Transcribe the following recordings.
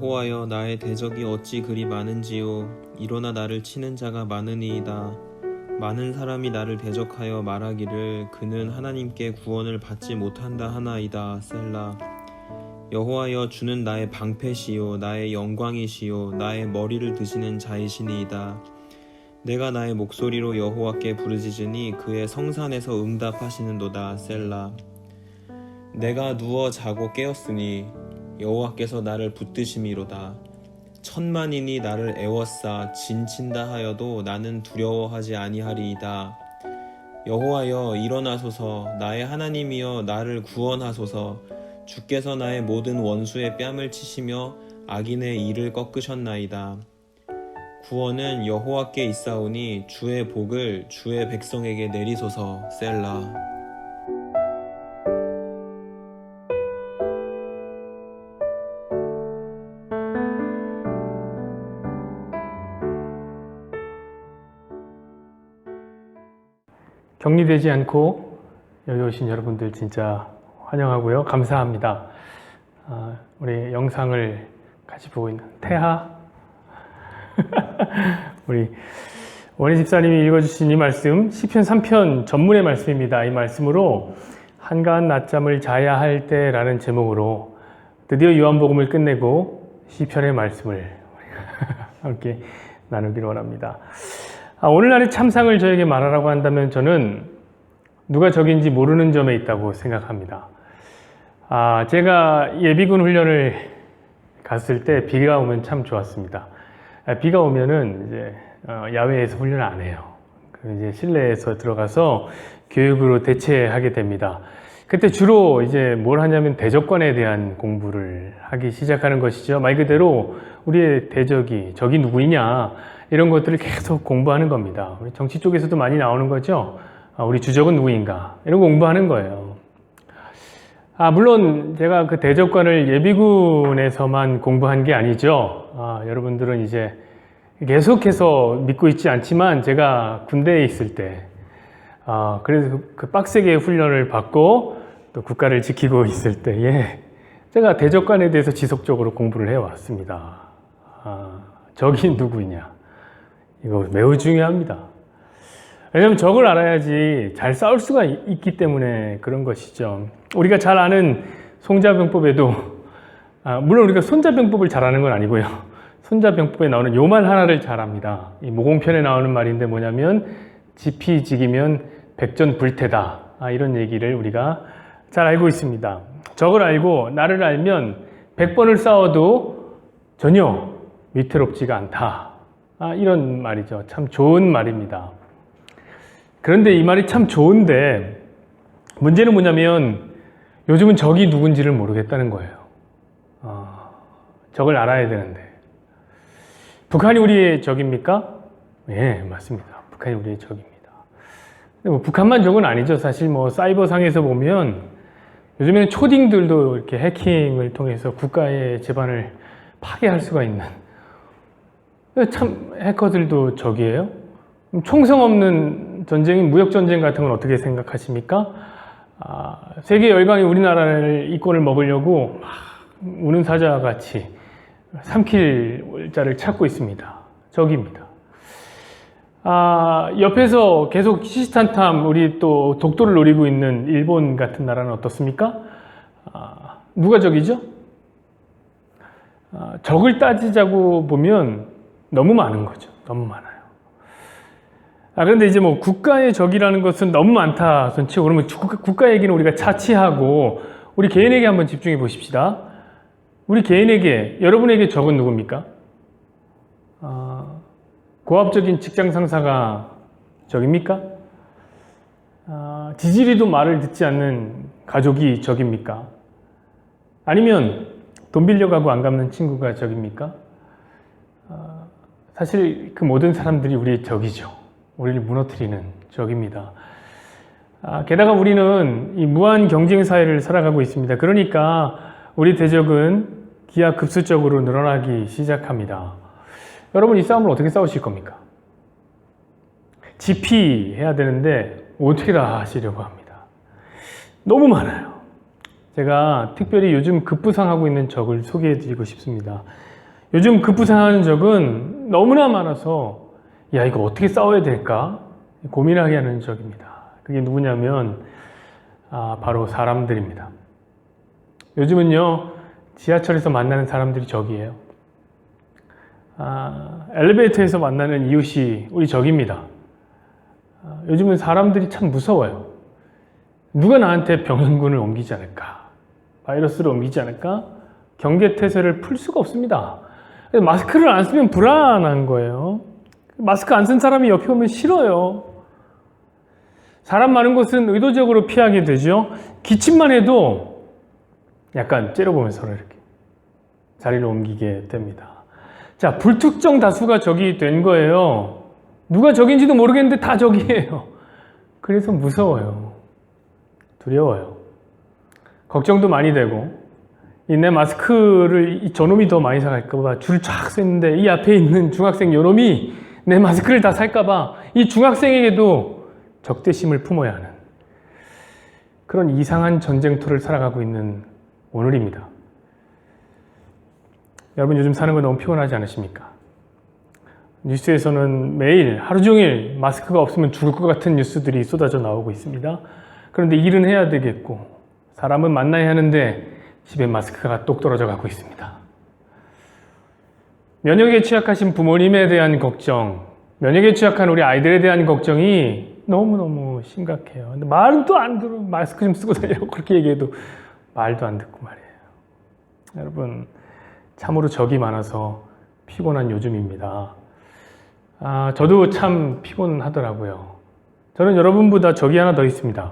여호와여, 나의 대적이 어찌 그리 많은지요. 일어나 나를 치는 자가 많으니이다. 많은 사람이 나를 대적하여 말하기를 그는 하나님께 구원을 받지 못한다 하나이다. 셀라. 여호와여, 주는 나의 방패시요 나의 영광이시요 나의 머리를 드시는 자이시니이다. 내가 나의 목소리로 여호와께 부르짖으니 그의 성산에서 응답하시는도다. 셀라. 내가 누워 자고 깨었으니 여호와께서 나를 붙드심이로다. 천만인이 나를 애워싸 진친다 하여도 나는 두려워하지 아니하리이다. 여호와여, 일어나소서. 나의 하나님이여, 나를 구원하소서. 주께서 나의 모든 원수의 뺨을 치시며 악인의 이를 꺾으셨나이다. 구원은 여호와께 있사오니 주의 복을 주의 백성에게 내리소서. 셀라. 격리되지 않고 여기 오신 여러분들 진짜 환영하고요. 감사합니다. 우리 영상을 같이 보고 있는 태하 우리 원희 집사님이 읽어주신 이 말씀 시편 3편 전문의 말씀입니다. 이 말씀으로 한가한 낮잠을 자야 할 때라는 제목으로 드디어 요한복음을 끝내고 시편의 말씀을 함께 나누기를 원합니다. 오늘날의 참상을 저에게 말하라고 한다면 저는 누가 적인지 모르는 점에 있다고 생각합니다. 제가 예비군 훈련을 갔을 때 비가 오면 참 좋았습니다. 비가 오면은 이제 야외에서 훈련을 안 해요. 이제 실내에서 들어가서 교육으로 대체하게 됩니다. 그때 주로 이제 뭘 하냐면 대적관에 대한 공부를 하기 시작하는 것이죠. 말 그대로 우리의 대적이 적이 누구이냐 이런 것들을 계속 공부하는 겁니다. 우리 정치 쪽에서도 많이 나오는 거죠. 우리 주적은 누구인가 이런 거 공부하는 거예요. 물론 제가 그 대적관을 예비군에서만 공부한 게 아니죠. 여러분들은 이제 계속해서 믿고 있지 않지만 제가 군대에 있을 때 그래서 그 빡세게 훈련을 받고 또 국가를 지키고 있을 때에 제가 대적관에 대해서 지속적으로 공부를 해왔습니다. 적이 누구냐 이거 매우 중요합니다. 왜냐하면 적을 알아야지 잘 싸울 수가 있기 때문에 그런 것이죠. 우리가 잘 아는 손자병법에도 물론 우리가 손자병법을 잘 아는 건 아니고요. 손자병법에 나오는 요 말 하나를 잘 압니다. 이 모공편에 나오는 말인데 뭐냐면 지피지기면 백전불태다. 이런 얘기를 우리가 잘 알고 있습니다. 적을 알고 나를 알면 100번을 싸워도 전혀 위태롭지가 않다. 이런 말이죠. 참 좋은 말입니다. 그런데 이 말이 참 좋은데 문제는 뭐냐면 요즘은 적이 누군지를 모르겠다는 거예요. 적을 알아야 되는데 북한이 우리의 적입니까? 예, 맞습니다. 북한이 우리의 적입니다. 근데 뭐 북한만 적은 아니죠. 사실 뭐 사이버상에서 보면 요즘에는 초딩들도 이렇게 해킹을 통해서 국가의 기반을 파괴할 수가 있는 참 해커들도 적이에요. 총성 없는 전쟁인 무역전쟁 같은 건 어떻게 생각하십니까? 세계 열강이 우리나라를 이권을 먹으려고 우는 사자같이 삼킬 자를 찾고 있습니다. 적입니다. 옆에서 계속 시시탄탐 우리 또 독도를 노리고 있는 일본 같은 나라는 어떻습니까? 누가 적이죠? 적을 따지자고 보면 너무 많은 거죠. 너무 많아요. 그런데 이제 뭐 국가의 적이라는 것은 너무 많다 손치고 그러면 국가 얘기는 우리가 차치하고 우리 개인에게 한번 집중해 보십시다. 우리 개인에게 여러분에게 적은 누굽니까? 고압적인 직장 상사가 적입니까? 지지리도 말을 듣지 않는 가족이 적입니까? 아니면 돈 빌려가고 안 갚는 친구가 적입니까? 사실 그 모든 사람들이 우리의 적이죠. 우리를 무너뜨리는 적입니다. 게다가 우리는 이 무한 경쟁 사회를 살아가고 있습니다. 그러니까 우리 대적은 기하급수적으로 늘어나기 시작합니다. 여러분 이 싸움을 어떻게 싸우실 겁니까? 지피해야 되는데 어떻게 다 하시려고 합니다. 너무 많아요. 제가 특별히 요즘 급부상하고 있는 적을 소개해 드리고 싶습니다. 요즘 급부상하는 적은 너무나 많아서 야, 이거 어떻게 싸워야 될까 고민하게 하는 적입니다. 그게 누구냐면 바로 사람들입니다. 요즘은요, 지하철에서 만나는 사람들이 적이에요. 엘리베이터에서 만나는 이웃이 우리 적입니다. 요즘은 사람들이 참 무서워요. 누가 나한테 병행군을 옮기지 않을까? 바이러스를 옮기지 않을까? 경계태세를 풀 수가 없습니다. 마스크를 안 쓰면 불안한 거예요. 마스크 안 쓴 사람이 옆에 오면 싫어요. 사람 많은 곳은 의도적으로 피하게 되죠. 기침만 해도 약간 째려보면서 서로 이렇게 자리를 옮기게 됩니다. 자, 불특정 다수가 적이 된 거예요. 누가 적인지도 모르겠는데 다 적이에요. 그래서 무서워요. 두려워요. 걱정도 많이 되고, 내 마스크를 저놈이 더 많이 사갈까봐 줄 쫙 서 있는데 이 앞에 있는 중학생 요놈이 내 마스크를 다 살까봐 이 중학생에게도 적대심을 품어야 하는 그런 이상한 전쟁터를 살아가고 있는 오늘입니다. 여러분 요즘 사는 거 너무 피곤하지 않으십니까? 뉴스에서는 매일 하루 종일 마스크가 없으면 죽을 것 같은 뉴스들이 쏟아져 나오고 있습니다. 그런데 일은 해야 되겠고 사람은 만나야 하는데 집에 마스크가 똑 떨어져 가고 있습니다. 면역에 취약하신 부모님에 대한 걱정, 면역에 취약한 우리 아이들에 대한 걱정이 너무너무 심각해요. 근데 말은 또 안 들어. 마스크 좀 쓰고 다니라고 그렇게 얘기해도 말도 안 듣고 말이에요. 여러분, 참으로 적이 많아서 피곤한 요즘입니다. 저도 참 피곤하더라고요. 저는 여러분보다 적이 하나 더 있습니다.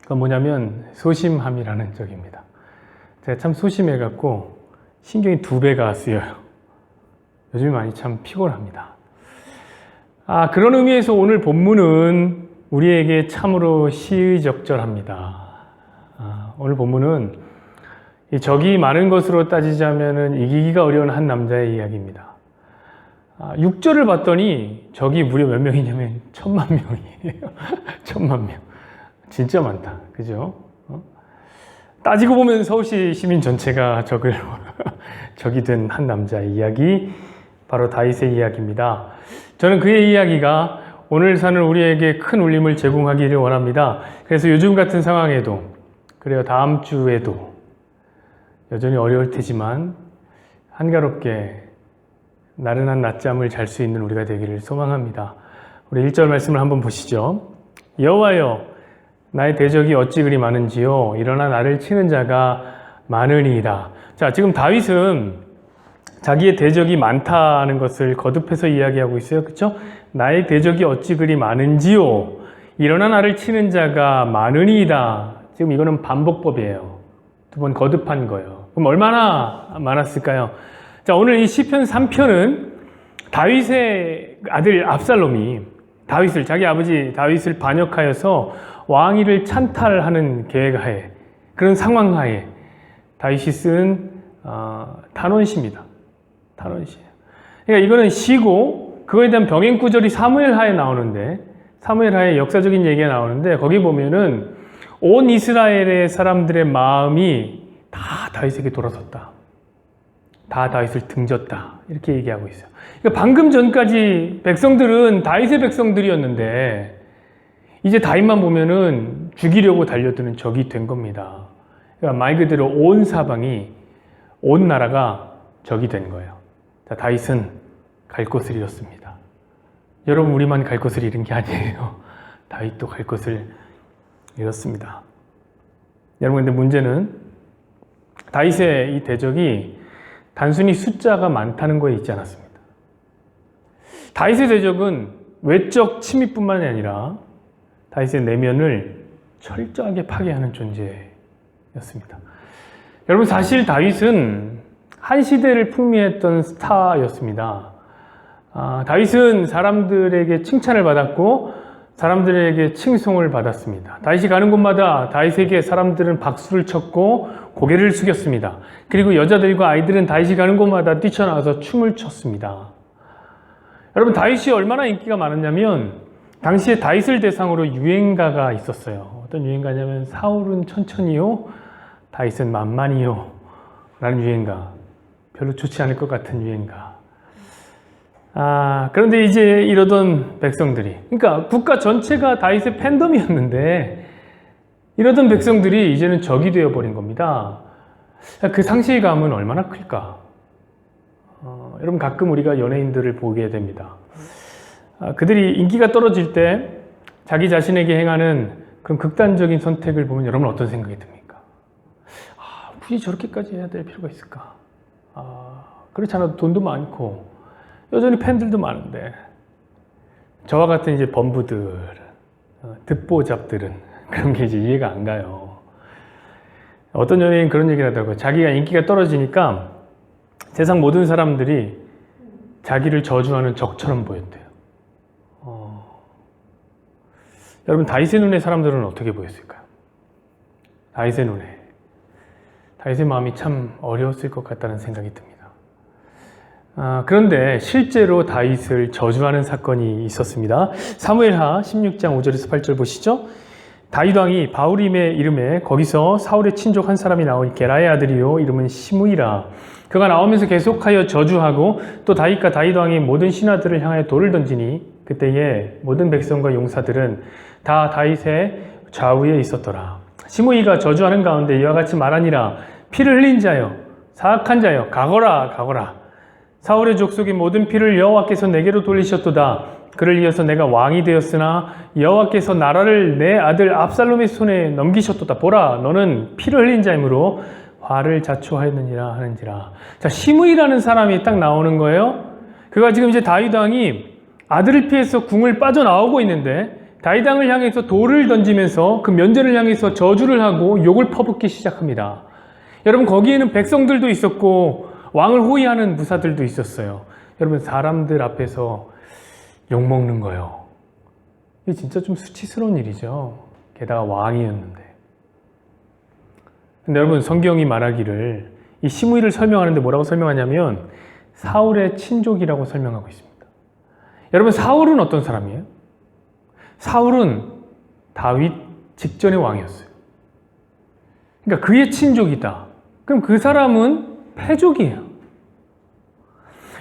그건 뭐냐면 소심함이라는 적입니다. 제가 참 소심해갖고 신경이 2배가 쓰여요. 요즘 많이 참 피곤합니다. 그런 의미에서 오늘 본문은 우리에게 참으로 시의적절합니다. 오늘 본문은 이 적이 많은 것으로 따지자면 이기기가 어려운 한 남자의 이야기입니다. 6절을 봤더니 적이 무려 몇 명이냐면 10,000,000명이에요. 10,000,000명. 진짜 많다. 그죠? 따지고 보면 서울시 시민 전체가 적이 된 한 남자의 이야기, 바로 다윗의 이야기입니다. 저는 그의 이야기가 오늘 사는 우리에게 큰 울림을 제공하기를 원합니다. 그래서 요즘 같은 상황에도, 그래요, 다음 주에도 여전히 어려울 테지만 한가롭게 나른한 낮잠을 잘 수 있는 우리가 되기를 소망합니다. 우리 1절 말씀을 한번 보시죠. 여호와여, 나의 대적이 어찌 그리 많은지요. 일어나 나를 치는 자가 많으니이다. 자, 지금 다윗은 자기의 대적이 많다는 것을 거듭해서 이야기하고 있어요. 그렇죠? 나의 대적이 어찌 그리 많은지요. 일어나 나를 치는 자가 많으니이다. 지금 이거는 반복법이에요. 2번 거듭한 거예요. 그럼 얼마나 많았을까요? 자, 오늘 이 시편 3편은 다윗의 아들 압살롬이 자기 아버지 다윗을 반역하여서 왕위를 찬탈하는 계획하에, 그런 상황하에 다윗이 쓴 탄원시입니다. 탄원시예요. 그러니까 이거는 시고 그거에 대한 병행 구절이 사무엘하에 나오는데, 사무엘하에 역사적인 얘기가 나오는데 거기 보면은 온 이스라엘의 사람들의 마음이 다 다윗에게 돌아섰다. 다 다윗을 등졌다. 이렇게 얘기하고 있어요. 그러니까 방금 전까지 백성들은 다윗의 백성들이었는데 이제 다윗만 보면은 죽이려고 달려드는 적이 된 겁니다. 그러니까 말 그대로 온 사방이, 온 나라가 적이 된 거예요. 자, 다윗은 갈 곳을 잃었습니다. 여러분, 우리만 갈 곳을 잃은 게 아니에요. 다윗도 갈 곳을 잃었습니다. 여러분, 근데 문제는 다윗의 이 대적이 단순히 숫자가 많다는 거에 있지 않았습니다. 다윗의 대적은 외적 침입뿐만이 아니라 다윗의 내면을 철저하게 파괴하는 존재였습니다. 여러분, 사실 다윗은 한 시대를 풍미했던 스타였습니다. 다윗은 사람들에게 칭찬을 받았고 사람들에게 칭송을 받았습니다. 다윗이 가는 곳마다 다윗에게 사람들은 박수를 쳤고 고개를 숙였습니다. 그리고 여자들과 아이들은 다윗이 가는 곳마다 뛰쳐나와서 춤을 췄습니다. 여러분, 다윗이 얼마나 인기가 많았냐면 당시에 다윗을 대상으로 유행가가 있었어요. 어떤 유행가냐면 사울은 천천히요, 다윗은 만만히요 라는 유행가. 별로 좋지 않을 것 같은 유행가. 그런데 이제 이러던 백성들이, 그러니까 국가 전체가 다윗의 팬덤이었는데 이러던 백성들이 이제는 적이 되어버린 겁니다. 그 상실감은 얼마나 클까? 여러분, 가끔 우리가 연예인들을 보게 됩니다. 그들이 인기가 떨어질 때 자기 자신에게 행하는 그런 극단적인 선택을 보면 여러분 어떤 생각이 듭니까? 굳이 저렇게까지 해야 될 필요가 있을까? 그렇지 않아도 돈도 많고 여전히 팬들도 많은데 저와 같은 이제 범부들, 듣보잡들은 그런 게 이제 이해가 안 가요. 어떤 연예인 그런 얘기를 하더라고요. 자기가 인기가 떨어지니까 세상 모든 사람들이 자기를 저주하는 적처럼 보였대요. 여러분, 다윗의 눈에 사람들은 어떻게 보였을까요? 다윗의 눈에. 다윗의 마음이 참 어려웠을 것 같다는 생각이 듭니다. 그런데 실제로 다윗을 저주하는 사건이 있었습니다. 사무엘하 16장 5절에서 8절 보시죠. 다윗 왕이 바후림의 이름에 거기서 사울의 친족 한 사람이 나오니 게라의 아들이요 이름은 시므이라. 그가 나오면서 계속하여 저주하고 또 다윗과 다윗 왕이 모든 신하들을 향하여 돌을 던지니 그때에 모든 백성과 용사들은 다 다윗의 좌우에 있었더라. 시므이가 저주하는 가운데 이와 같이 말하니라. 피를 흘린 자여 사악한 자여 가거라 가거라. 사울의 족속의 모든 피를 여호와께서 내게로 돌리셨도다. 그를 이어서 내가 왕이 되었으나 여호와께서 나라를 내 아들 압살롬의 손에 넘기셨도다. 보라, 너는 피를 흘린 자이므로 화를 자초하였느니라 하는지라. 자, 시므이라는 사람이 딱 나오는 거예요. 그가 지금 이제 다윗 왕이 아들을 피해서 궁을 빠져나오고 있는데 다윗 왕을 향해서 돌을 던지면서 그 면전을 향해서 저주를 하고 욕을 퍼붓기 시작합니다. 여러분, 거기에는 백성들도 있었고 왕을 호위하는 무사들도 있었어요. 여러분, 사람들 앞에서 욕먹는 거예요. 이게 진짜 좀 수치스러운 일이죠. 게다가 왕이었는데. 근데 여러분, 성경이 말하기를 이 시므이를 설명하는데 뭐라고 설명하냐면 사울의 친족이라고 설명하고 있습니다. 여러분, 사울은 어떤 사람이에요? 사울은 다윗 직전의 왕이었어요. 그러니까 그의 친족이다. 그럼 그 사람은 패족이에요.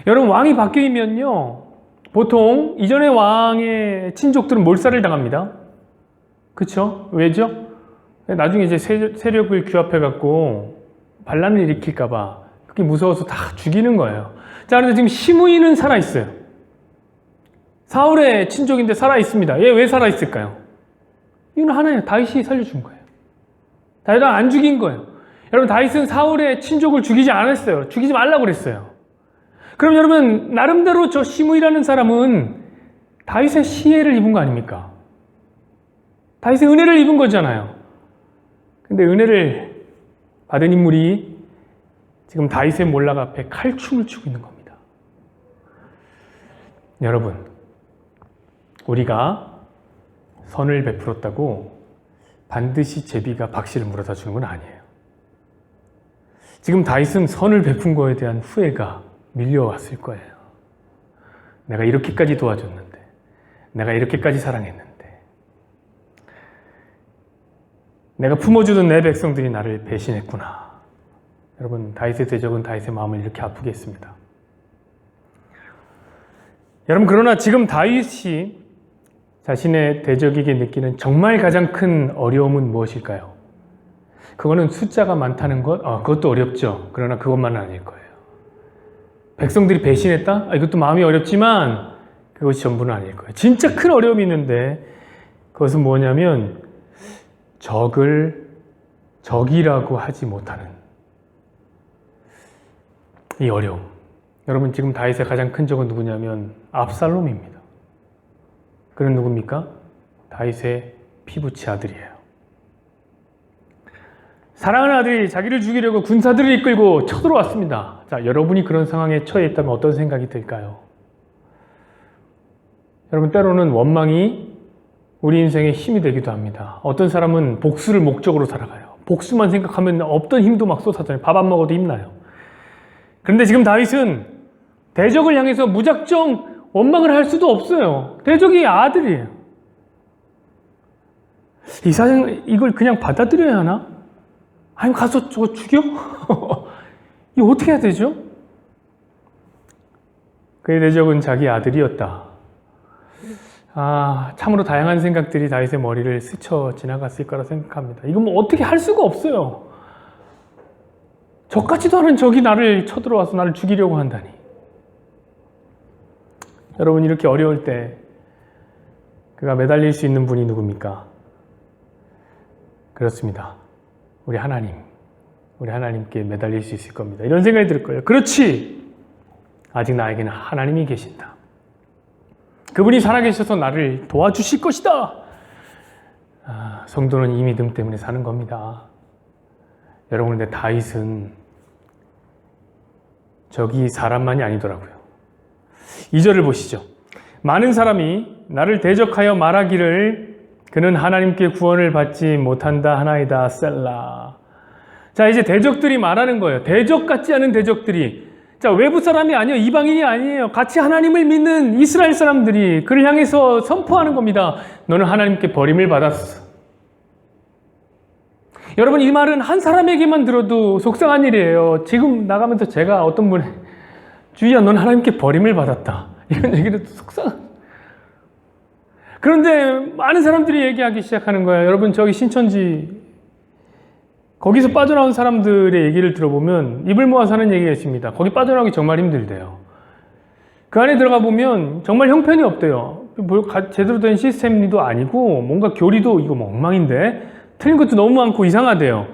여러분, 왕이 바뀌면요, 보통 이전의 왕의 친족들은 몰살을 당합니다. 그쵸? 왜죠? 나중에 이제 세력을 규합해갖고 반란을 일으킬까봐 그게 무서워서 다 죽이는 거예요. 자, 그런데 지금 시므이는 살아있어요. 사울의 친족인데 살아있습니다. 얘 왜 살아있을까요? 이유는 하나예요. 다윗이 살려준 거예요. 다윗은 안 죽인 거예요. 여러분, 다윗은 사울의 친족을 죽이지 않았어요. 죽이지 말라고 그랬어요. 그럼 여러분, 나름대로 저 시므이라는 사람은 다윗의 시혜를 입은 거 아닙니까? 다윗의 은혜를 입은 거잖아요. 근데 은혜를 받은 인물이 지금 다윗의 몰락 앞에 칼춤을 추고 있는 겁니다. 여러분, 우리가 선을 베풀었다고 반드시 제비가 박씨를 물어다 주는 건 아니에요. 지금 다윗은 선을 베푼 거에 대한 후회가 밀려왔을 거예요. 내가 이렇게까지 도와줬는데, 내가 이렇게까지 사랑했는데, 내가 품어주던 내 백성들이 나를 배신했구나. 여러분, 다윗의 대적은 다윗의 마음을 이렇게 아프게 했습니다. 여러분, 그러나 지금 다윗이 자신의 대적에게 느끼는 정말 가장 큰 어려움은 무엇일까요? 그거는 숫자가 많다는 것, 그것도 어렵죠. 그러나 그것만은 아닐 거예요. 백성들이 배신했다? 이것도 마음이 어렵지만 그것이 전부는 아닐 거예요. 진짜 큰 어려움이 있는데 그것은 뭐냐면 적을 적이라고 하지 못하는 이 어려움. 여러분, 지금 다윗의 가장 큰 적은 누구냐면 압살롬입니다. 그는 누굽니까? 다윗의 피부치 아들이에요. 사랑하는 아들이 자기를 죽이려고 군사들을 이끌고 쳐들어왔습니다. 자, 여러분이 그런 상황에 처해 있다면 어떤 생각이 들까요? 여러분, 때로는 원망이 우리 인생의 힘이 되기도 합니다. 어떤 사람은 복수를 목적으로 살아가요. 복수만 생각하면 없던 힘도 막 쏟아져요. 밥 안 먹어도 힘나요. 그런데 지금 다윗은 대적을 향해서 무작정 원망을 할 수도 없어요. 대적이 아들이에요. 이 사장, 이걸 그냥 받아들여야 하나? 아니면 가서 저거 죽여? 이거 어떻게 해야 되죠? 그의 대적은 자기 아들이었다. 참으로 다양한 생각들이 다윗의 머리를 스쳐 지나갔을 거라 생각합니다. 이건 뭐 어떻게 할 수가 없어요. 적같지도 않은 적이 나를 쳐들어와서 나를 죽이려고 한다니. 여러분, 이렇게 어려울 때 그가 매달릴 수 있는 분이 누굽니까? 그렇습니다. 우리 하나님께 매달릴 수 있을 겁니다. 이런 생각이 들 거예요. 그렇지! 아직 나에게는 하나님이 계신다. 그분이 살아계셔서 나를 도와주실 것이다. 성도는 이 믿음 때문에 사는 겁니다. 여러분, 근데 다윗은 저기 사람만이 아니더라고요. 2절을 보시죠. 많은 사람이 나를 대적하여 말하기를 그는 하나님께 구원을 받지 못한다 하나이다 셀라. 자, 이제 대적들이 말하는 거예요. 대적 같지 않은 대적들이. 자, 외부 사람이 아니에요. 이방인이 아니에요. 같이 하나님을 믿는 이스라엘 사람들이 그를 향해서 선포하는 겁니다. 너는 하나님께 버림을 받았어. 여러분, 이 말은 한 사람에게만 들어도 속상한 일이에요. 지금 나가면서 제가 어떤 분의 주희야, 넌 하나님께 버림을 받았다. 이런 얘기를 속상한. 그런데 많은 사람들이 얘기하기 시작하는 거예요. 여러분, 저기 신천지 거기서 빠져나온 사람들의 얘기를 들어보면 입을 모아 사는 얘기가 있습니다. 거기 빠져나오기 정말 힘들대요. 그 안에 들어가 보면 정말 형편이 없대요. 제대로 된 시스템도 아니고 뭔가 교리도 이거 뭐 엉망인데 틀린 것도 너무 많고 이상하대요.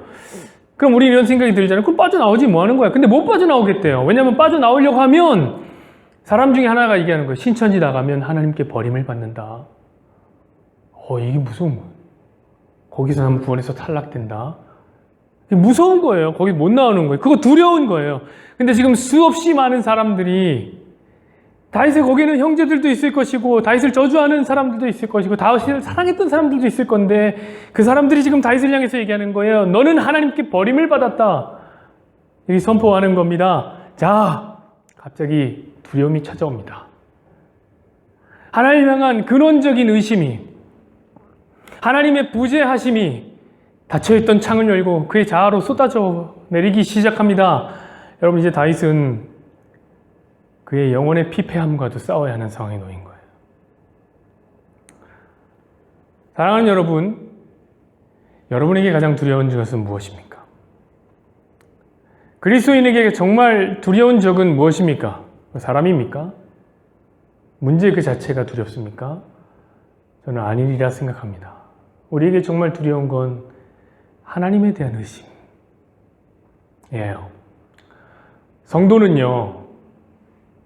그럼 우리 이런 생각이 들잖아요. 그럼 빠져나오지 뭐 하는 거야? 근데 못 빠져나오겠대요. 왜냐하면 빠져나오려고 하면 사람 중에 하나가 얘기하는 거예요. 신천지 나가면 하나님께 버림을 받는다. 이게 무슨, 거기서 난 구원에서 탈락된다. 무서운 거예요. 거기 못 나오는 거예요. 그거 두려운 거예요. 근데 지금 수없이 많은 사람들이 다윗의 거기는 형제들도 있을 것이고 다윗을 저주하는 사람들도 있을 것이고 다윗을 사랑했던 사람들도 있을 건데 그 사람들이 지금 다윗을 향해서 얘기하는 거예요. 너는 하나님께 버림을 받았다. 여기 선포하는 겁니다. 자, 갑자기 두려움이 찾아옵니다. 하나님 향한 근원적인 의심이, 하나님의 부재하심이 닫혀있던 창을 열고 그의 자아로 쏟아져 내리기 시작합니다. 여러분, 이제 다윗은 그의 영혼의 피폐함과도 싸워야 하는 상황에 놓인 거예요. 사랑하는 여러분, 여러분에게 가장 두려운 것은 무엇입니까? 그리스도인에게 정말 두려운 적은 무엇입니까? 사람입니까? 문제 그 자체가 두렵습니까? 저는 아니리라 생각합니다. 우리에게 정말 두려운 건 하나님에 대한 의심이에요. 성도는요,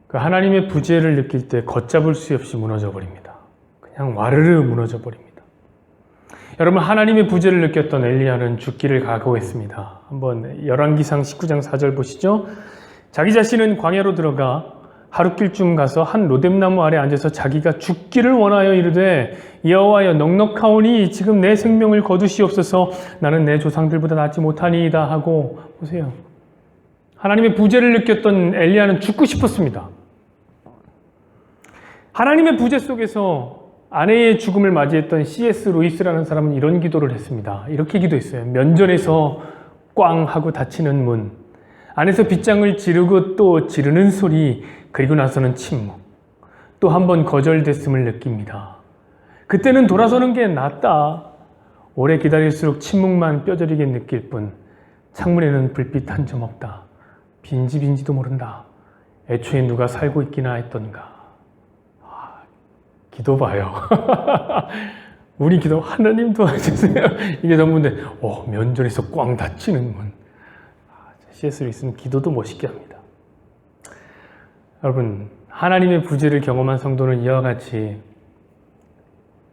그 하나님의 부재를 느낄 때 걷잡을 수 없이 무너져 버립니다. 그냥 와르르 무너져 버립니다. 여러분, 하나님의 부재를 느꼈던 엘리야는 죽기를 각오했습니다. 한번 열왕기상 19장 4절 보시죠. 자기 자신은 광야로 들어가 하룻길쯤 가서 한 로뎀나무 아래 앉아서 자기가 죽기를 원하여 이르되 여호와여, 넉넉하오니 지금 내 생명을 거두시옵소서. 나는 내 조상들보다 낫지 못하니이다 하고. 보세요, 하나님의 부재를 느꼈던 엘리야는 죽고 싶었습니다. 하나님의 부재 속에서 아내의 죽음을 맞이했던 C.S. 루이스라는 사람은 이런 기도를 했습니다. 이렇게 기도했어요. 면전에서 꽝 하고 닫히는 문, 안에서 빗장을 지르고 또 지르는 소리, 그리고 나서는 침묵, 또 한 번 거절됐음을 느낍니다. 그때는 돌아서는 게 낫다. 오래 기다릴수록 침묵만 뼈저리게 느낄 뿐 창문에는 불빛 한 점 없다. 빈집인지도 모른다. 애초에 누가 살고 있기나 했던가. 기도 봐요. 우리 기도, 하나님 도와주세요. 이게 전부인데 면전에서 꽝 닫히는 문. C.S. 루이스는 기도도 멋있게 합니다. 여러분, 하나님의 부재를 경험한 성도는 이와 같이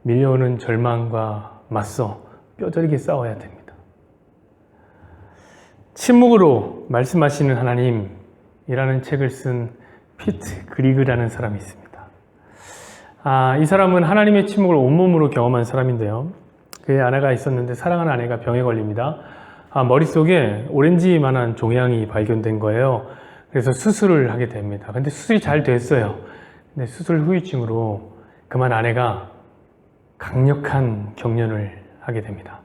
밀려오는 절망과 맞서 뼈저리게 싸워야 됩니다. 침묵으로 말씀하시는 하나님이라는 책을 쓴 피트 그리그라는 사람이 있습니다. 이 사람은 하나님의 침묵을 온몸으로 경험한 사람인데요. 그의 아내가 있었는데 사랑하는 아내가 병에 걸립니다. 머릿속에 오렌지만한 종양이 발견된 거예요. 그래서 수술을 하게 됩니다. 근데 수술이 잘 됐어요. 근데 수술 후유증으로 그만 아내가 강력한 경련을 하게 됩니다.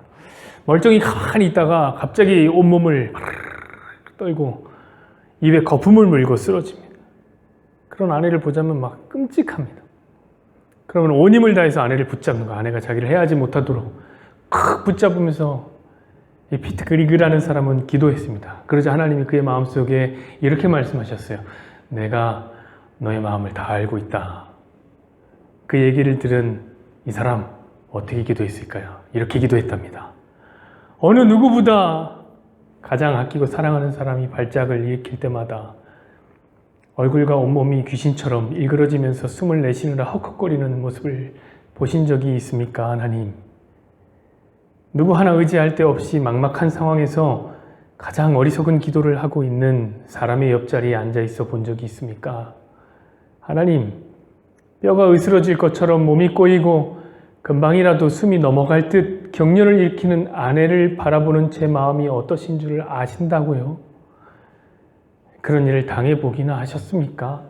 멀쩡히 가만히 있다가 갑자기 온몸을 떨고 입에 거품을 물고 쓰러집니다. 그런 아내를 보자면 막 끔찍합니다. 그러면 온 힘을 다해서 아내를 붙잡는 거, 아내가 자기를 해하지 못하도록 콱 붙잡으면서 이 피트 그리그라는 사람은 기도했습니다. 그러자 하나님이 그의 마음속에 이렇게 말씀하셨어요. 내가 너의 마음을 다 알고 있다. 그 얘기를 들은 이 사람 어떻게 기도했을까요? 이렇게 기도했답니다. 어느 누구보다 가장 아끼고 사랑하는 사람이 발작을 일으킬 때마다 얼굴과 온몸이 귀신처럼 일그러지면서 숨을 내쉬느라 헉헉거리는 모습을 보신 적이 있습니까, 하나님? 누구 하나 의지할 데 없이 막막한 상황에서 가장 어리석은 기도를 하고 있는 사람의 옆자리에 앉아 있어 본 적이 있습니까? 하나님, 뼈가 으스러질 것처럼 몸이 꼬이고 금방이라도 숨이 넘어갈 듯 격려를 일으키는 아내를 바라보는 제 마음이 어떠신 줄을 아신다고요? 그런 일을 당해보기나 하셨습니까?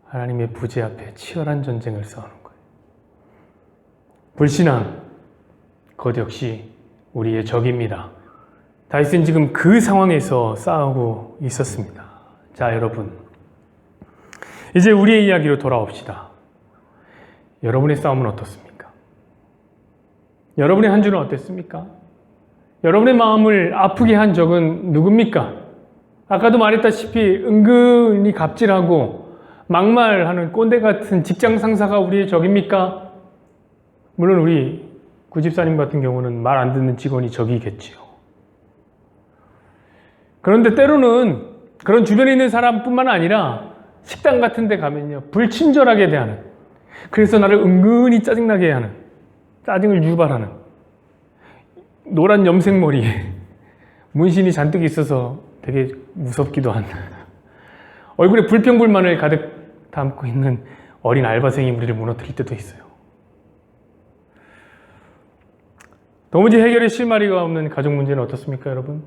하나님의 부재 앞에 치열한 전쟁을 싸우는 거예요. 불신앙, 그것 역시 우리의 적입니다. 다윗은 지금 그 상황에서 싸우고 있었습니다. 자, 여러분, 이제 우리의 이야기로 돌아옵시다. 여러분의 싸움은 어떻습니까? 여러분의 한 주는 어땠습니까? 여러분의 마음을 아프게 한 적은 누굽니까? 아까도 말했다시피 은근히 갑질하고 막말하는 꼰대 같은 직장 상사가 우리의 적입니까? 물론 우리 구집사님 같은 경우는 말 안 듣는 직원이 적이겠지요. 그런데 때로는 그런 주변에 있는 사람뿐만 아니라 식당 같은 데 가면요, 불친절하게 대하는, 그래서 나를 은근히 짜증나게 하는, 짜증을 유발하는 노란 염색머리에 문신이 잔뜩 있어서 되게 무섭기도 한 얼굴에 불평불만을 가득 담고 있는 어린 알바생이 우리를 무너뜨릴 때도 있어요. 도무지 해결의 실마리가 없는 가족 문제는 어떻습니까, 여러분?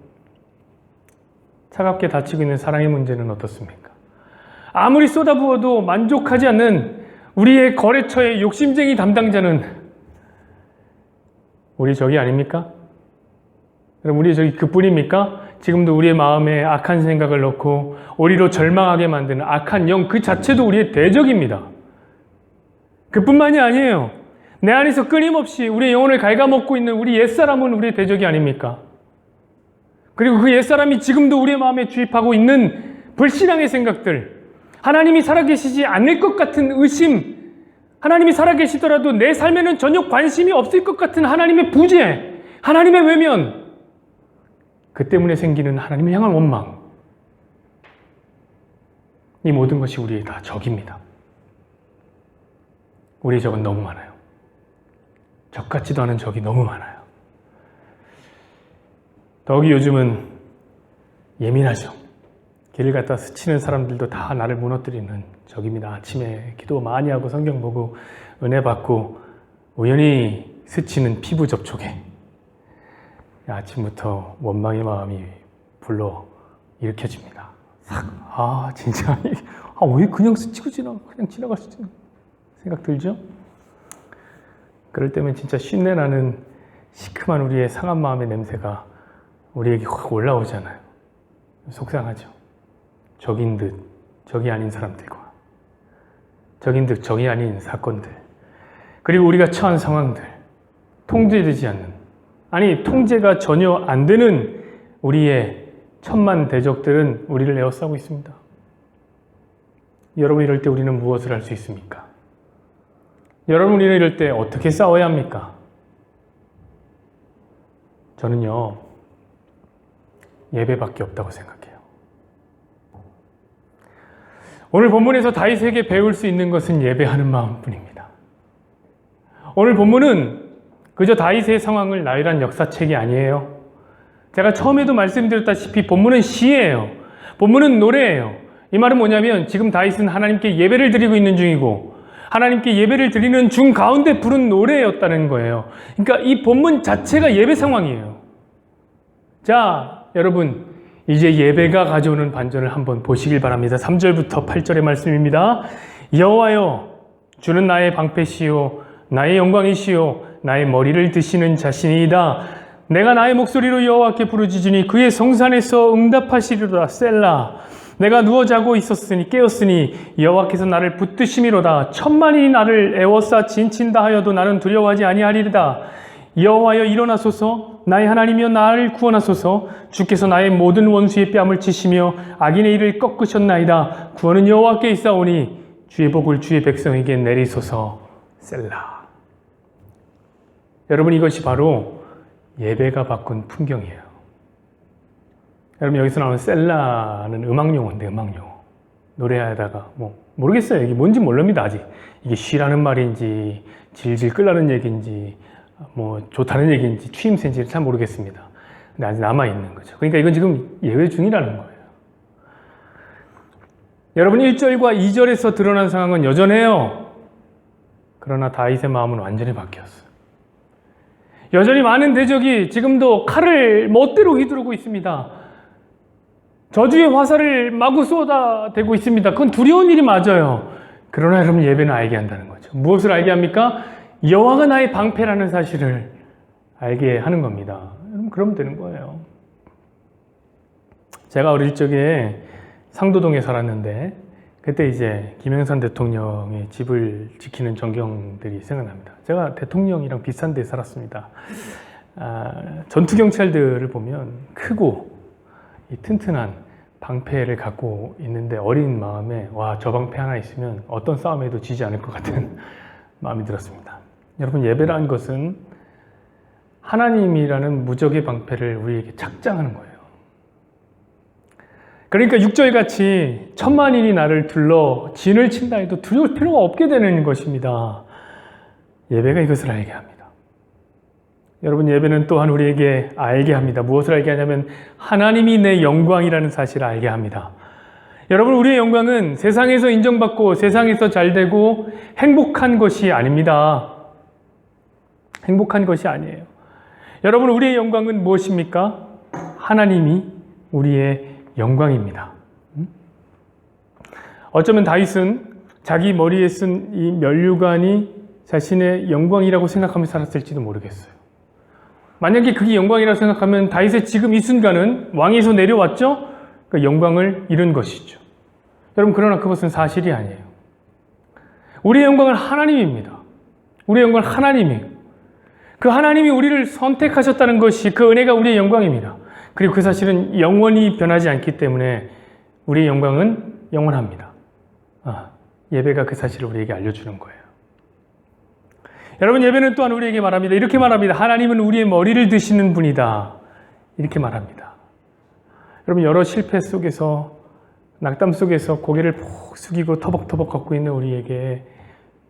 차갑게 닫히고 있는 사랑의 문제는 어떻습니까? 아무리 쏟아부어도 만족하지 않는 우리의 거래처의 욕심쟁이 담당자는 우리 적이 아닙니까? 여러분, 우리의 적이 그뿐입니까? 지금도 우리의 마음에 악한 생각을 넣고 우리로 절망하게 만드는 악한 영 그 자체도 우리의 대적입니다. 그뿐만이 아니에요. 내 안에서 끊임없이 우리의 영혼을 갉아먹고 있는 우리 옛사람은 우리의 대적이 아닙니까? 그리고 그 옛사람이 지금도 우리의 마음에 주입하고 있는 불신앙의 생각들, 하나님이 살아계시지 않을 것 같은 의심, 하나님이 살아계시더라도 내 삶에는 전혀 관심이 없을 것 같은 하나님의 부재, 하나님의 외면, 그 때문에 생기는 하나님을 향한 원망, 이 모든 것이 우리의 다 적입니다. 우리의 적은 너무 많아요. 적 같지도 않은 적이 너무 많아요. 더욱이 요즘은 예민하죠. 길을 갖다 스치는 사람들도 다 나를 무너뜨리는 적입니다. 아침에 기도 많이 하고 성경 보고 은혜 받고 우연히 스치는 피부 접촉에 아침부터 원망의 마음이 불러 일으켜집니다. 진짜 왜 그냥 스치고 그냥 지나갈 수 있나 생각 들죠? 그럴 때면 진짜 쉰내 나는 시큼한 우리의 상한 마음의 냄새가 우리에게 확 올라오잖아요. 속상하죠. 적인 듯 적이 아닌 사람들과 적인 듯 적이 아닌 사건들, 그리고 우리가 처한 상황들, 통제되지 않는, 아니 통제가 전혀 안 되는 우리의 천만 대적들은 우리를 에워싸고 있습니다. 여러분, 이럴 때 우리는 무엇을 할 수 있습니까? 여러분, 우리는 이럴 때 어떻게 싸워야 합니까? 저는요, 예배밖에 없다고 생각해요. 오늘 본문에서 다윗에게 배울 수 있는 것은 예배하는 마음뿐입니다. 오늘 본문은 그저 다윗의 상황을 나열한 역사책이 아니에요. 제가 처음에도 말씀드렸다시피 본문은 시예요. 본문은 노래예요. 이 말은 뭐냐면 지금 다윗은 하나님께 예배를 드리고 있는 중이고 하나님께 예배를 드리는 중 가운데 부른 노래였다는 거예요. 그러니까 이 본문 자체가 예배 상황이에요. 자, 여러분, 이제 예배가 가져오는 반전을 한번 보시길 바랍니다. 3절부터 8절의 말씀입니다. 여호와여, 주는 나의 방패시요 나의 영광이시요 나의 머리를 드시는 자신이다. 내가 나의 목소리로 여호와께 부르짖으니 그의 성산에서 응답하시리로다. 셀라. 내가 누워 자고 있었으니 깨었으니 여호와께서 나를 붙드심이로다. 천만인이 나를 애워싸 진친다 하여도 나는 두려워하지 아니하리이다. 여호와여 일어나소서. 나의 하나님이여 나를 구원하소서. 주께서 나의 모든 원수의 뺨을 치시며 악인의 일을 꺾으셨나이다. 구원은 여호와께 있사오니 주의 복을 주의 백성에게 내리소서. 셀라. 여러분, 이것이 바로 예배가 바꾼 풍경이에요. 여러분, 여기서 나오는 셀라는 음악용어인데, 음악용어. 노래하다가 모르겠어요. 이게 뭔지 모릅니다. 아직 이게 쉬라는 말인지 질질 끌라는 얘기인지 좋다는 얘기인지 추임새인지 잘 모르겠습니다. 근데 아직 남아있는 거죠. 그러니까 이건 지금 예외 중이라는 거예요. 여러분, 1절과 2절에서 드러난 상황은 여전해요. 그러나 다윗의 마음은 완전히 바뀌었어요. 여전히 많은 대적이 지금도 칼을 멋대로 휘두르고 있습니다. 저주의 화살을 마구 쏟아대고 있습니다. 그건 두려운 일이 맞아요. 그러나 여러분, 예배는 알게 한다는 거죠. 무엇을 알게 합니까? 여호와가 나의 방패라는 사실을 알게 하는 겁니다. 여러분, 그러면 되는 거예요. 제가 어릴 적에 상도동에 살았는데 그때 이제 김영삼 대통령의 집을 지키는 전경들이 생각납니다. 제가 대통령이랑 비슷한 데 살았습니다. 전투경찰들을 보면 크고 튼튼한 방패를 갖고 있는데 어린 마음에 저 방패 하나 있으면 어떤 싸움에도 지지 않을 것 같은 마음이 들었습니다. 여러분, 예배라는 것은 하나님이라는 무적의 방패를 우리에게 착장하는 거예요. 그러니까 6절 같이 천만인이 나를 둘러 진을 친다 해도 두려울 필요가 없게 되는 것입니다. 예배가 이것을 알게 합니다. 여러분, 예배는 또한 우리에게 알게 합니다. 무엇을 알게 하냐면 하나님이 내 영광이라는 사실을 알게 합니다. 여러분, 우리의 영광은 세상에서 인정받고 세상에서 잘되고 행복한 것이 아닙니다. 행복한 것이 아니에요. 여러분, 우리의 영광은 무엇입니까? 하나님이 우리의 영광입니다. 어쩌면 다윗은 자기 머리에 쓴 이 면류관이 자신의 영광이라고 생각하며 살았을지도 모르겠어요. 만약에 그게 영광이라고 생각하면 다윗의 지금 이 순간은 왕에서 내려왔죠? 그 영광을 잃은 것이죠. 여러분, 그러나 그것은 사실이 아니에요. 우리의 영광은 하나님입니다. 우리의 영광은 하나님이에요. 그 하나님이 우리를 선택하셨다는 것이 그 은혜가 우리의 영광입니다. 그리고 그 사실은 영원히 변하지 않기 때문에 우리의 영광은 영원합니다. 예배가 그 사실을 우리에게 알려주는 거예요. 여러분, 예배는 또한 우리에게 말합니다. 이렇게 말합니다. 하나님은 우리의 머리를 드시는 분이다. 이렇게 말합니다. 여러분, 여러 실패 속에서, 낙담 속에서 고개를 푹 숙이고 터벅터벅 걷고 있는 우리에게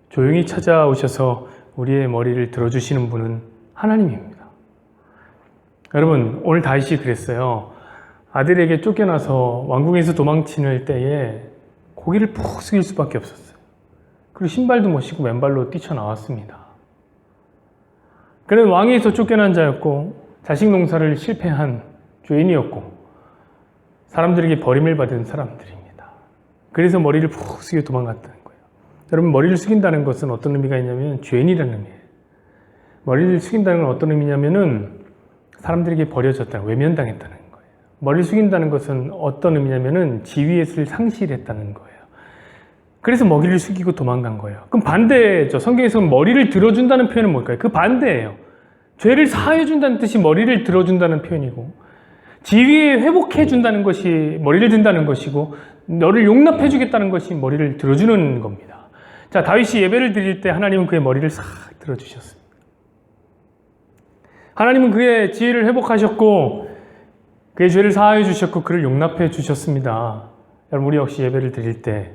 조용히 찾아오셔서 우리의 머리를 들어주시는 분은 하나님입니다. 여러분, 오늘 다윗이 그랬어요. 아들에게 쫓겨나서 왕궁에서 도망치는 때에 고개를 푹 숙일 수밖에 없었어요. 그리고 신발도 못 신고 맨발로 뛰쳐나왔습니다. 그는 왕위에서 쫓겨난 자였고 자식 농사를 실패한 죄인이었고 사람들에게 버림을 받은 사람들입니다. 그래서 머리를 푹 숙이고 도망갔다는 거예요. 여러분, 머리를 숙인다는 것은 어떤 의미가 있냐면 죄인이라는 의미예요. 머리를 숙인다는 건 어떤 의미냐면은 사람들에게 버려졌다는, 외면당했다는 거예요. 머리를 숙인다는 것은 어떤 의미냐면은 지위에서 상실했다는 거예요. 그래서 머리를 숙이고 도망간 거예요. 그럼 반대죠. 성경에서 머리를 들어준다는 표현은 뭘까요? 그 반대예요. 죄를 사해준다는 뜻이 머리를 들어준다는 표현이고, 지위에 회복해준다는 것이 머리를 든다는 것이고, 너를 용납해주겠다는 것이 머리를 들어주는 겁니다. 자, 다윗이 예배를 드릴 때 하나님은 그의 머리를 싹 들어주셨습니다. 하나님은 그의 지혜를 회복하셨고 그의 죄를 사하여 주셨고 그를 용납해 주셨습니다. 여러분, 우리 역시 예배를 드릴 때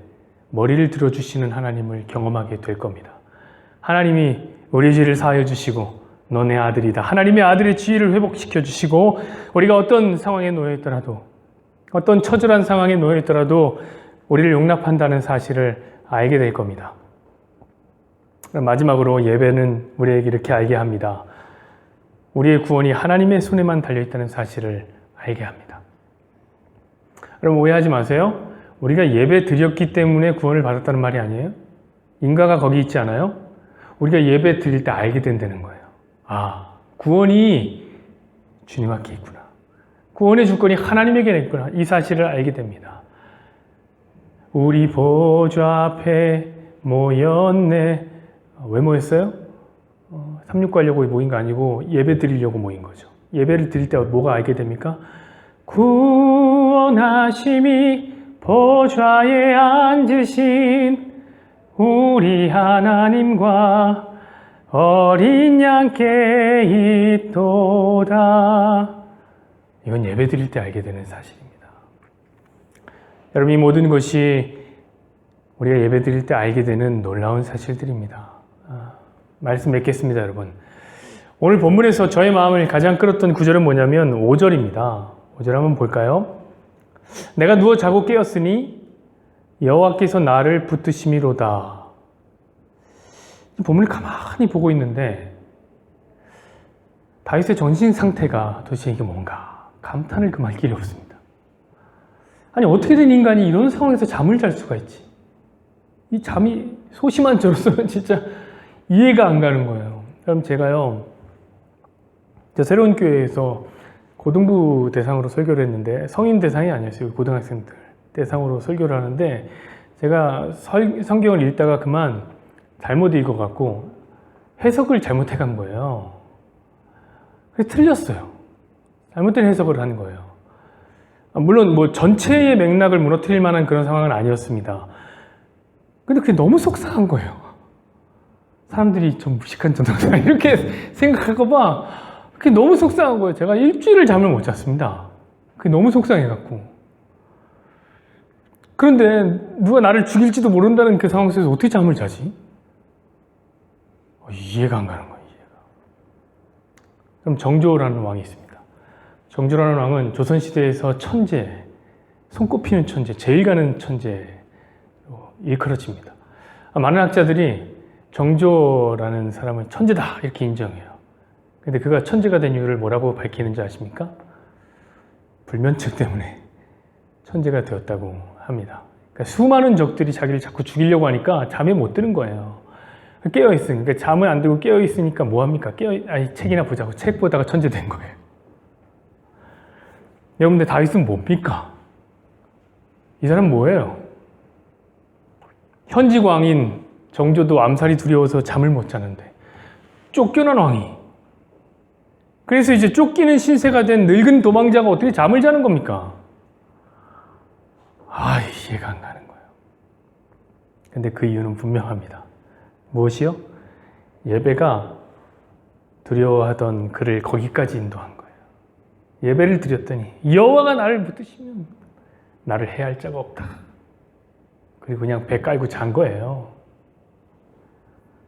머리를 들어주시는 하나님을 경험하게 될 겁니다. 하나님이 우리의 죄를 사하여 주시고 너 내 아들이다. 하나님의 아들의 지혜를 회복시켜 주시고 우리가 어떤 상황에 놓여 있더라도, 어떤 처절한 상황에 놓여 있더라도 우리를 용납한다는 사실을 알게 될 겁니다. 마지막으로 예배는 우리에게 이렇게 알게 합니다. 우리의 구원이 하나님의 손에만 달려있다는 사실을 알게 합니다. 여러분, 오해하지 마세요. 우리가 예배 드렸기 때문에 구원을 받았다는 말이 아니에요. 인가가 거기 있지 않아요? 우리가 예배 드릴 때 알게 된다는 거예요. 구원이 주님 앞에 있구나. 구원의 주권이 하나님에게 있구나. 이 사실을 알게 됩니다. 우리 보좌 앞에 모였네. 왜 모였어요? 369 하려고 모인 거 아니고 예배 드리려고 모인 거죠. 예배를 드릴 때 뭐가 알게 됩니까? 구원하심이 보좌에 앉으신 우리 하나님과 어린 양께 있도다. 이건 예배 드릴 때 알게 되는 사실입니다. 여러분, 이 모든 것이 우리가 예배 드릴 때 알게 되는 놀라운 사실들입니다. 말씀 맺겠습니다, 여러분. 오늘 본문에서 저의 마음을 가장 끌었던 구절은 뭐냐면 5절입니다. 5절 한번 볼까요? 내가 누워 자고 깨었으니 여호와께서 나를 붙드심이로다. 본문을 가만히 보고 있는데 다윗의 정신 상태가 도대체 이게 뭔가 감탄을 금할 길이 없습니다. 아니, 어떻게 된 인간이 이런 상황에서 잠을 잘 수가 있지? 이 잠이 소심한 저로서는 진짜 이해가 안 가는 거예요. 그럼 제가요, 새로운 교회에서 고등부 대상으로 설교를 했는데, 성인 대상이 아니었어요. 고등학생들 대상으로 설교를 하는데, 제가 성경을 읽다가 그만 잘못 읽어갖고 해석을 잘못해간 거예요. 그래서 틀렸어요. 잘못된 해석을 하는 거예요. 물론 뭐 전체의 맥락을 무너뜨릴 만한 그런 상황은 아니었습니다. 근데 그게 너무 속상한 거예요. 사람들이 좀 무식한 전도사 이렇게 생각할까 봐 그게 너무 속상한 거예요. 제가 일주일을 잠을 못 잤습니다. 그게 너무 속상해갖고. 그런데 누가 나를 죽일지도 모른다는 그 상황 속에서 어떻게 잠을 자지? 이해가 안 가는 거예요. 이해가. 그럼 정조라는 왕이 있습니다. 정조라는 왕은 조선시대에서 천재, 손꼽히는 천재, 제일 가는 천재로 일컬어집니다. 많은 학자들이 정조라는 사람은 천재다 이렇게 인정해요. 근데 그가 천재가 된 이유를 뭐라고 밝히는지 아십니까? 불면증 때문에 천재가 되었다고 합니다. 그러니까 수많은 적들이 자기를 자꾸 죽이려고 하니까 잠에 못 드는 거예요. 깨어있으니까, 잠을 안 들고 깨어있으니까 뭐합니까? 책이나 보자고 책 보다가 천재 된 거예요. 여러분들 다윗은 뭡니까? 이 사람 뭐예요? 현직 왕인 정조도 암살이 두려워서 잠을 못 자는데 쫓겨난 왕이, 그래서 이제 쫓기는 신세가 된 늙은 도망자가 어떻게 잠을 자는 겁니까? 이해가 안 가는 거예요. 근데 그 이유는 분명합니다. 무엇이요? 예배가 두려워하던 그를 거기까지 인도한 거예요. 예배를 드렸더니 여호와가 나를 붙드시면 나를 해할 자가 없다. 그리고 그냥 배 깔고 잔 거예요.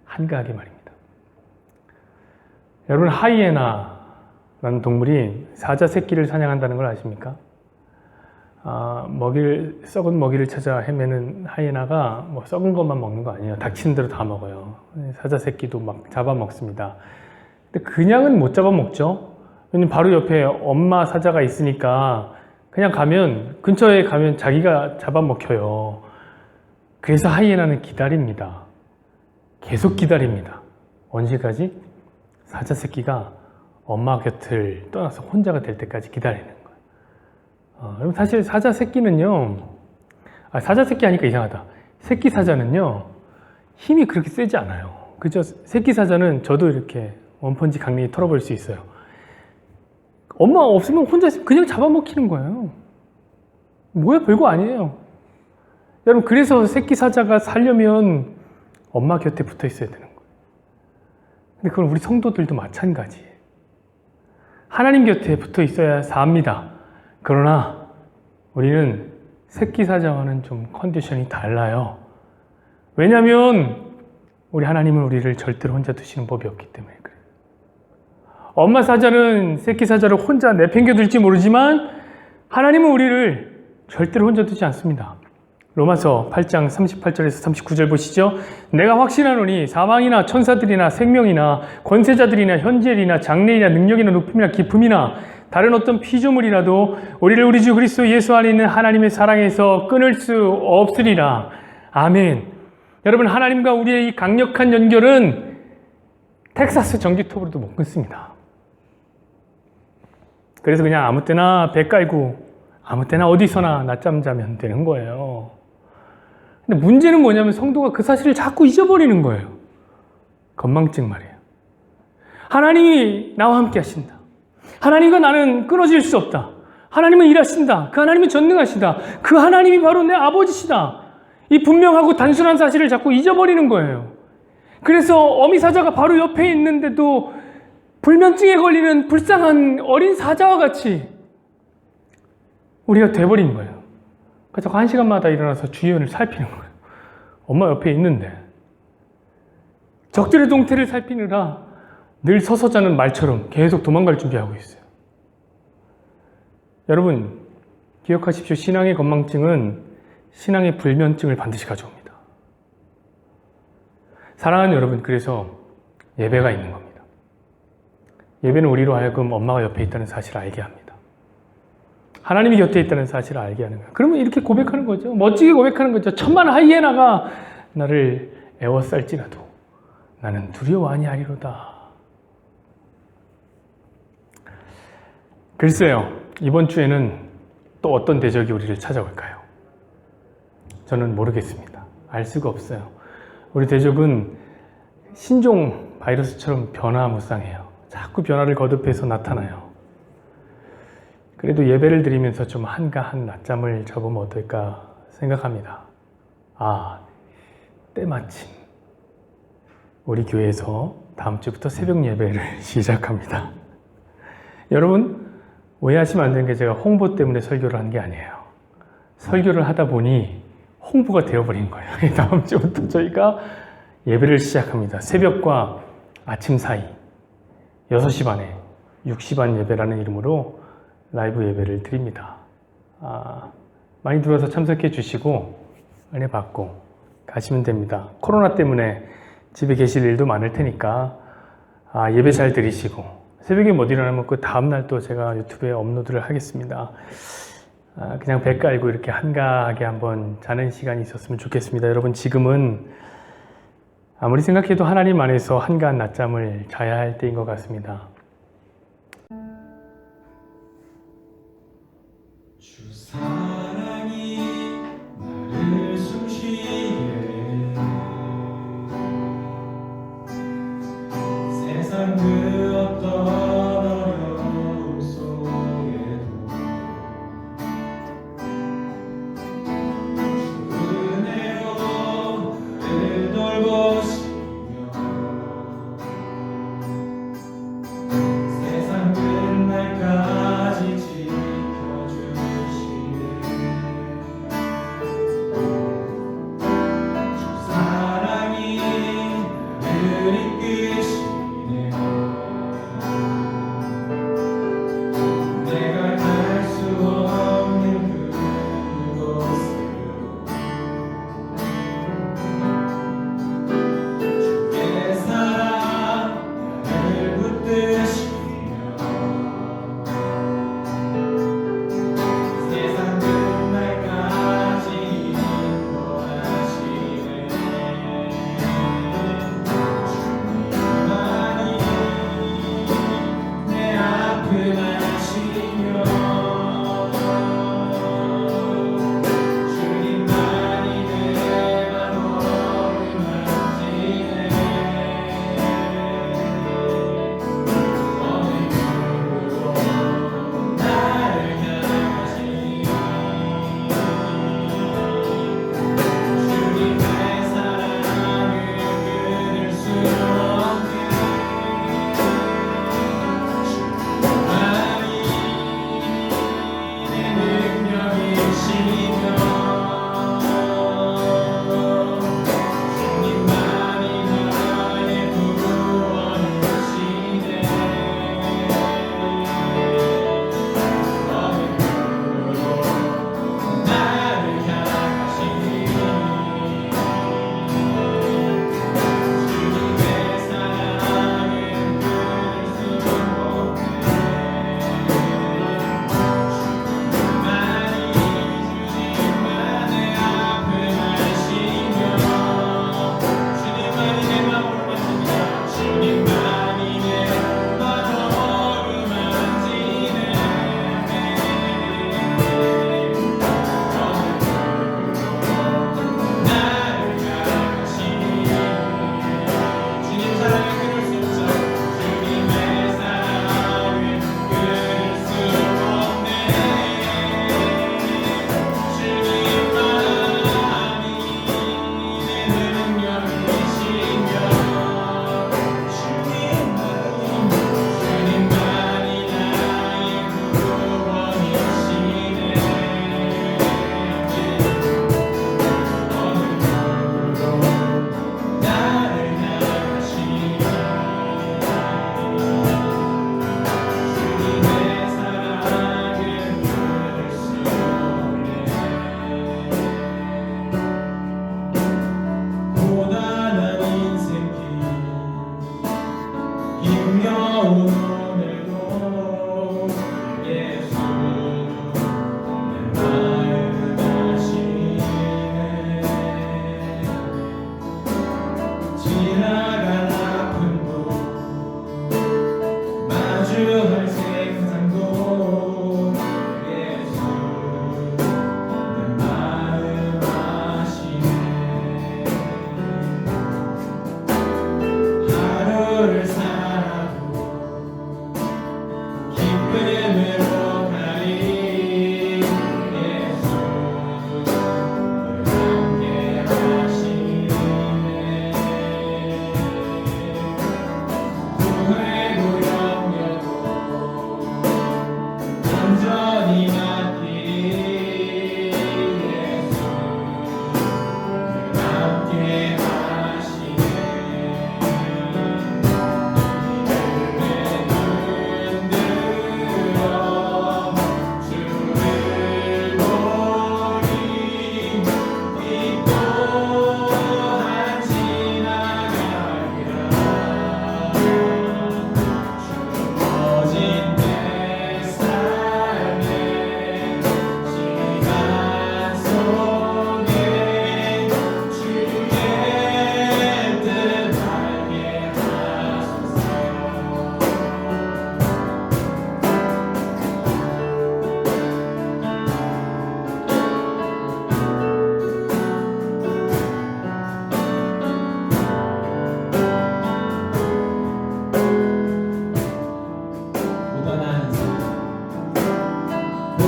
한가하게 말입니다. 여러분, 하이에나라는 동물이 사자 새끼를 사냥한다는 걸 아십니까? 썩은 먹이를 찾아 헤매는 하이에나가 뭐 썩은 것만 먹는 거 아니에요. 닥치는 대로 다 먹어요. 사자 새끼도 막 잡아먹습니다. 근데 그냥은 못 잡아먹죠. 왜냐면 바로 옆에 엄마 사자가 있으니까 그냥 근처에 가면 자기가 잡아먹혀요. 그래서 하이에나는 기다립니다. 계속 기다립니다. 언제까지? 사자 새끼가 엄마 곁을 떠나서 혼자가 될 때까지 기다리는 거예요. 사실 사자 새끼는요, 사자 새끼 하니까 이상하다. 새끼 사자는요, 힘이 그렇게 세지 않아요. 그죠? 새끼 사자는 저도 이렇게 원펀치 강냉이 털어버릴 수 있어요. 엄마 없으면 혼자 있으면 그냥 잡아먹히는 거예요. 뭐야, 별거 아니에요. 여러분, 그래서 새끼 사자가 살려면 엄마 곁에 붙어 있어야 되는 거예요. 근데 그건 우리 성도들도 마찬가지예요. 하나님 곁에 붙어 있어야 삽니다. 그러나 우리는 새끼 사자와는 좀 컨디션이 달라요. 왜냐하면 우리 하나님은 우리를 절대로 혼자 두시는 법이 없기 때문에 그래요. 엄마 사자는 새끼 사자를 혼자 내팽겨둘지 모르지만 하나님은 우리를 절대로 혼자 두지 않습니다. 로마서 8장 38절에서 39절 보시죠. 내가 확신하노니 사망이나 천사들이나 생명이나 권세자들이나 현재일이나 장래이나 능력이나 높음이나 깊음이나 다른 어떤 피조물이라도 우리를 우리 주 그리스도 예수 안에 있는 하나님의 사랑에서 끊을 수 없으리라. 아멘. 여러분, 하나님과 우리의 이 강력한 연결은 텍사스 전기톱으로도 못 끊습니다. 그래서 그냥 아무 때나 배 깔고 아무 때나 어디서나 낮잠 자면 되는 거예요. 근데 문제는 뭐냐면 성도가 그 사실을 자꾸 잊어버리는 거예요. 건망증 말이에요. 하나님이 나와 함께 하신다. 하나님과 나는 끊어질 수 없다. 하나님은 일하신다. 그 하나님은 전능하시다. 그 하나님이 바로 내 아버지시다. 이 분명하고 단순한 사실을 자꾸 잊어버리는 거예요. 그래서 어미 사자가 바로 옆에 있는데도 불면증에 걸리는 불쌍한 어린 사자와 같이 우리가 돼버린 거예요. 그래서 1시간마다 일어나서 주위원을 살피는 거예요. 엄마 옆에 있는데 적들의 동태를 살피느라 늘 서서 자는 말처럼 계속 도망갈 준비하고 있어요. 여러분 기억하십시오. 신앙의 건망증은 신앙의 불면증을 반드시 가져옵니다. 사랑하는 여러분, 그래서 예배가 있는 겁니다. 예배는 우리로 하여금 엄마가 옆에 있다는 사실을 알게 합니다. 하나님이 곁에 있다는 사실을 알게 하는 거예요. 그러면 이렇게 고백하는 거죠. 멋지게 고백하는 거죠. 천만 하이에나가 나를 애워쌀지라도 나는 두려워 아니하리로다. 글쎄요, 이번 주에는 또 어떤 대적이 우리를 찾아올까요? 저는 모르겠습니다. 알 수가 없어요. 우리 대적은 신종 바이러스처럼 변화무쌍해요. 자꾸 변화를 거듭해서 나타나요. 그래도 예배를 드리면서 좀 한가한 낮잠을 자보면 어떨까 생각합니다. 때마침 우리 교회에서 다음 주부터 새벽 예배를 시작합니다. 여러분 오해하시면 안 되는 게 제가 홍보 때문에 설교를 한 게 아니에요. 설교를 하다 보니 홍보가 되어버린 거예요. 다음 주부터 저희가 예배를 시작합니다. 새벽과 아침 사이 6시 반에 6시 반 예배라는 이름으로 라이브 예배를 드립니다. 많이 들어와서 참석해 주시고 은혜 받고 가시면 됩니다. 코로나 때문에 집에 계실 일도 많을 테니까 예배 잘 드리시고 새벽에 못 일어나면 그 다음날 또 제가 유튜브에 업로드를 하겠습니다. 그냥 배 깔고 이렇게 한가하게 한번 자는 시간이 있었으면 좋겠습니다. 여러분 지금은 아무리 생각해도 하나님 안에서 한가한 낮잠을 자야 할 때인 것 같습니다. 주 사랑이 나를 숨쉬게 세상 그 어떤 어려움 속에도 주 은혜로 나를 돌보시며 세상 끝날까지 지켜주시네.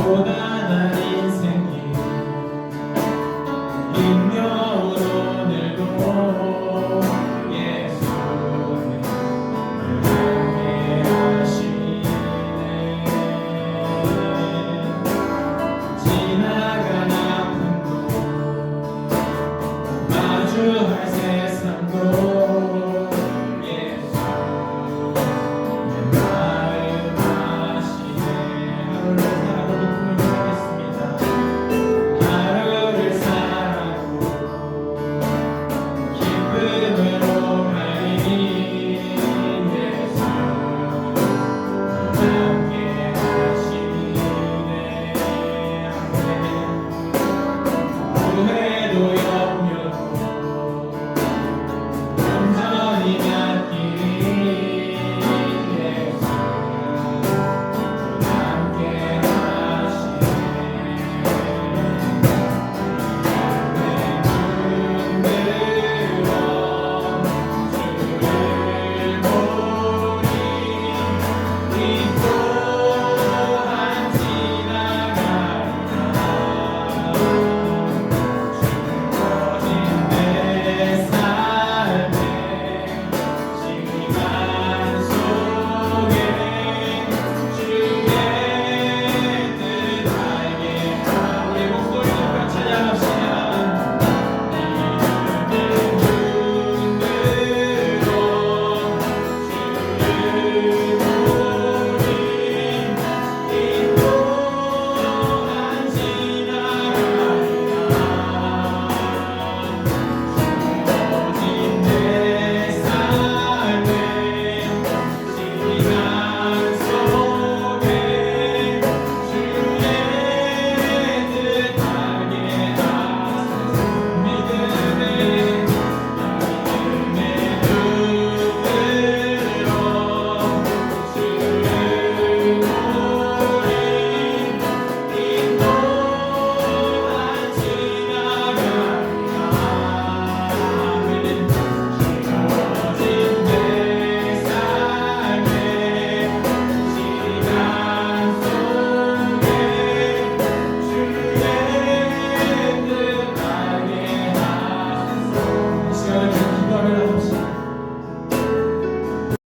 저는